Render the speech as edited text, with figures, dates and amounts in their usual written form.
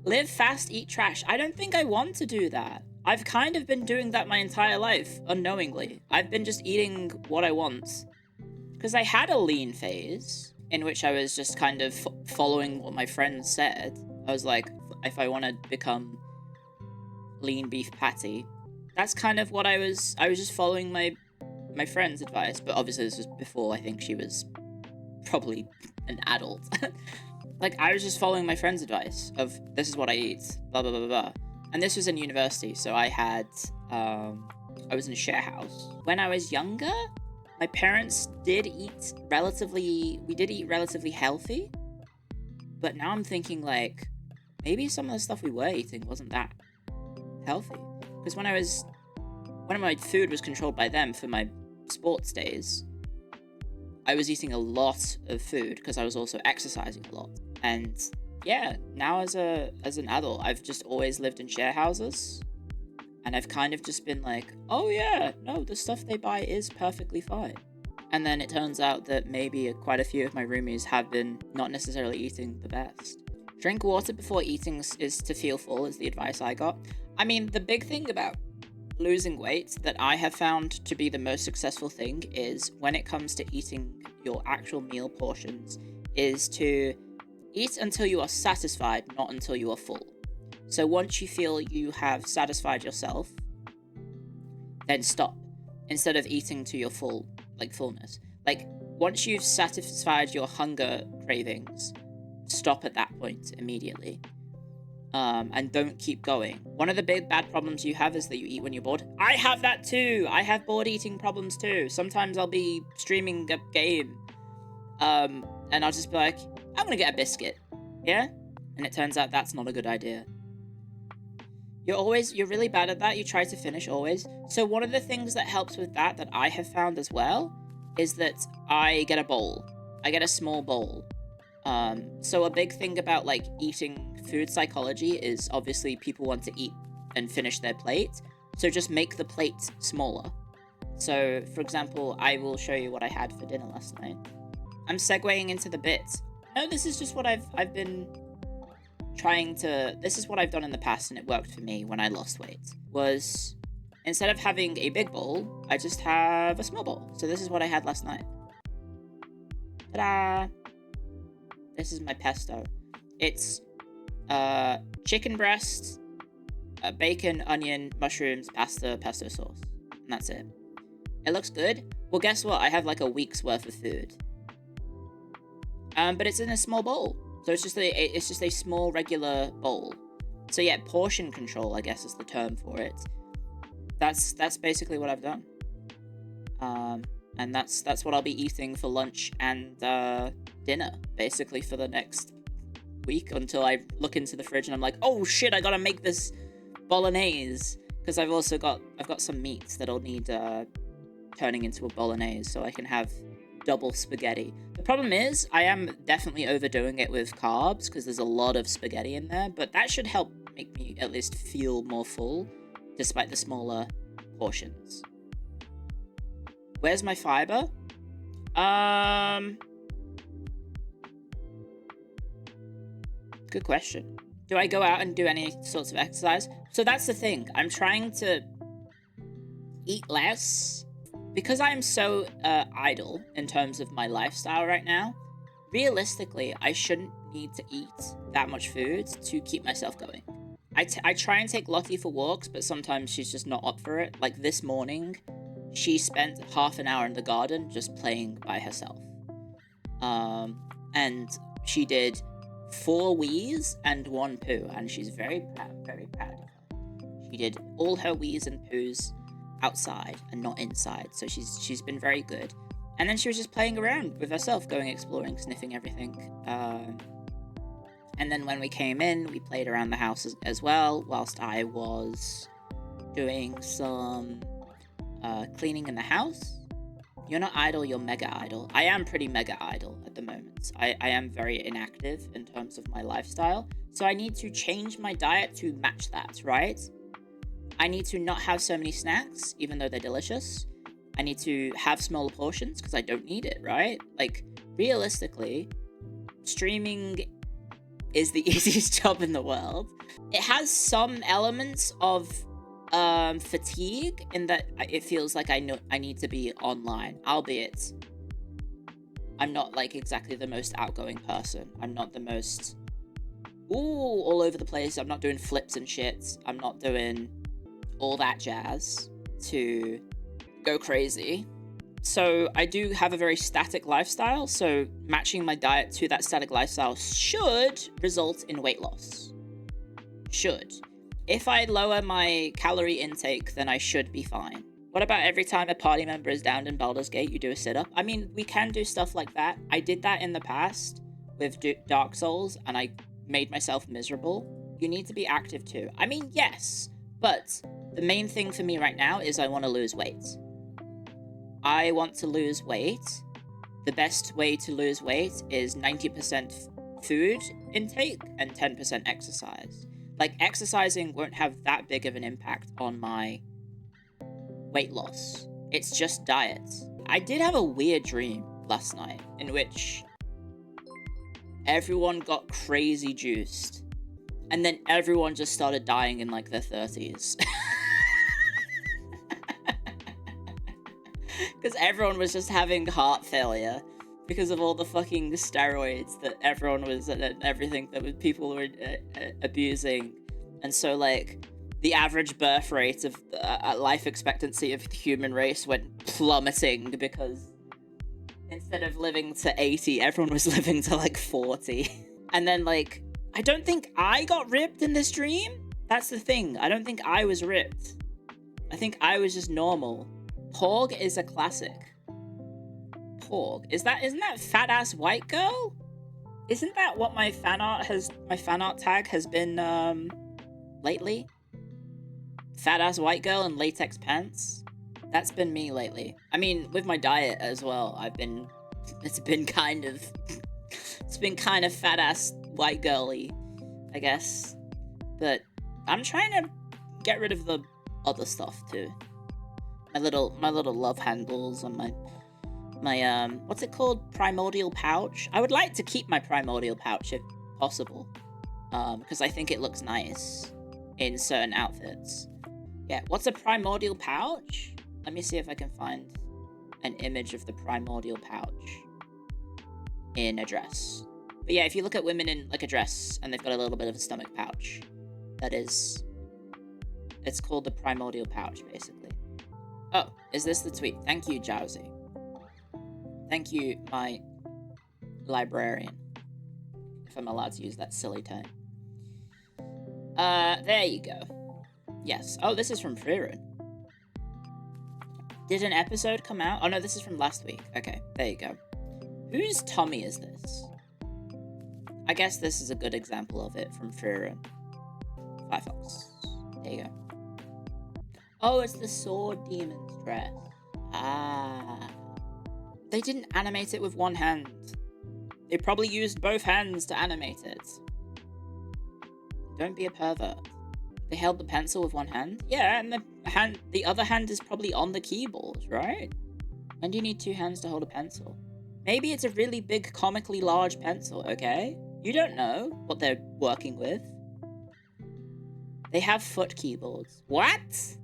Live fast, eat trash. I don't think I want to do that. I've kind of been doing that my entire life, unknowingly. I've been just eating what I want. Because I had a lean phase, in which I was just kind of following what my friends said. I was like, if I want to become lean beef patty, that's kind of what I was just following my friend's advice. But obviously this was before I think she was probably an adult. Like, I was just following my friend's advice of, this is what I eat, blah, blah, blah, blah. And this was in university, so I had, I was in a share house. When I was younger, my parents did eat relatively healthy. But now I'm thinking, like, maybe some of the stuff we were eating wasn't that healthy. Because when my food was controlled by them for my sports days, I was eating a lot of food because I was also exercising a lot. And yeah, now as an adult, I've just always lived in share houses, and I've kind of just been like, oh yeah, no, the stuff they buy is perfectly fine. And then it turns out that maybe quite a few of my roomies have been not necessarily eating the best. Drink water before eating is to feel full, is the advice I got. I mean, the big thing about losing weight that I have found to be the most successful thing is, when it comes to eating your actual meal portions, is to eat until you are satisfied, not until you are full. So once you feel you have satisfied yourself, then stop, instead of eating to your fullness. Like, once you've satisfied your hunger cravings, stop at that point immediately. And don't keep going. One of the big bad problems you have is that you eat when you're bored. I have that too. I have bored eating problems too. Sometimes I'll be streaming a game, and I'll just be like, I'm gonna get a biscuit, yeah? And it turns out that's not a good idea. You're really bad at that. You try to finish always. So one of the things that helps with that I have found as well is that I get a bowl. I get a small bowl. So a big thing about, like, eating food psychology is, obviously, people want to eat and finish their plate. So just make the plate smaller. So, for example, I will show you what I had for dinner last night. I'm segueing into the bits. No, this is just what I've been trying to... This is what I've done in the past, and it worked for me when I lost weight. Was, instead of having a big bowl, I just have a small bowl. So this is what I had last night. Ta-da! This is my pesto. It's chicken breast, bacon, onion, mushrooms, pesto sauce. And that's it. It looks good. Well, guess what? I have like a week's worth of food. But it's in a small bowl. So it's just a small regular bowl. So yeah, portion control, I guess, is the term for it. That's basically what I've done. And that's what I'll be eating for lunch and dinner, basically, for the next week, until I look into the fridge and I'm like, oh shit, I gotta make this bolognese, because I've got some meats that'll need turning into a bolognese, so I can have double spaghetti. The problem is, I am definitely overdoing it with carbs, because there's a lot of spaghetti in there, but that should help make me at least feel more full, despite the smaller portions. Where's my fiber? Good question. Do I go out and do any sorts of exercise? So that's the thing. I'm trying to eat less. Because I am so idle in terms of my lifestyle right now, realistically, I shouldn't need to eat that much food to keep myself going. I try and take Lottie for walks, but sometimes she's just not up for it. Like this morning, she spent half an hour in the garden just playing by herself. And she did 4 wheeze and 1 poo, and she's very proud of her. She did all her wheeze and poos outside and not inside, so she's been very good. And then she was just playing around with herself, going exploring, sniffing everything. And then when we came in, we played around the house as well, whilst I was doing some cleaning in the house. You're not idle, you're mega idle. I am pretty mega idle at the moment. I am very inactive in terms of my lifestyle, so I need to change my diet to match that, right? I need to not have so many snacks, even though they're delicious. I need to have smaller portions, because I don't need it, right? Like, realistically, streaming is the easiest job in the world. It has some elements of fatigue in that it feels like I need to be online, albeit I'm not like exactly the most outgoing person. I'm not the most all over the place. I'm not doing flips and shit. I'm not doing all that jazz to go crazy. So I do have a very static lifestyle, so matching my diet to that static lifestyle should result in weight loss. Should. If I lower my calorie intake, then I should be fine. What about every time a party member is downed in Baldur's Gate, you do a sit-up? I mean, we can do stuff like that. I did that in the past with Dark Souls, and I made myself miserable. You need to be active too. I mean, yes, but the main thing for me right now is I want to lose weight. I want to lose weight. The best way to lose weight is 90% food intake and 10% exercise. Like, exercising won't have that big of an impact on my weight loss. It's just diet. I did have a weird dream last night in which everyone got crazy juiced, and then everyone just started dying in like their 30s. Because everyone was just having heart failure because of all the fucking steroids that everyone was, and everything that people were abusing. And so, like, the average birth rate of life expectancy of the human race went plummeting because instead of living to 80, everyone was living to, like, 40. And then, like, I don't think I got ripped in this dream. That's the thing. I don't think I was ripped. I think I was just normal. Porg is a classic. Porg. Isn't that fat ass white girl? Isn't that what my fan art tag has been lately? Fat ass white girl in latex pants? That's been me lately. I mean, with my diet as well, it's been kind of fat ass white girly, I guess. But I'm trying to get rid of the other stuff too. My little love handles and my what's it called? Primordial pouch. I would like to keep my primordial pouch if possible, because I think it looks nice in certain outfits. Yeah, what's a primordial pouch? Let me see if I can find an image of the primordial pouch in a dress. But yeah, if you look at women in like a dress and they've got a little bit of a stomach pouch, it's called the primordial pouch, basically. Oh, is this the tweet? Thank you, Jowsy. Thank you, my librarian. If I'm allowed to use that silly term. There you go. Yes. Oh, this is from Freerun. Did an episode come out? Oh no, this is from last week. Okay, there you go. Whose Tommy is this? I guess this is a good example of it from Freerun. Firefox. There you go. Oh, it's the Sword Demon's dress. Ah. They didn't animate it with one hand. They probably used both hands to animate it. Don't be a pervert. They held the pencil with one hand? Yeah, and the other hand is probably on the keyboard, right? And you need two hands to hold a pencil. Maybe it's a really big, comically large pencil, okay? You don't know what they're working with. They have foot keyboards. What?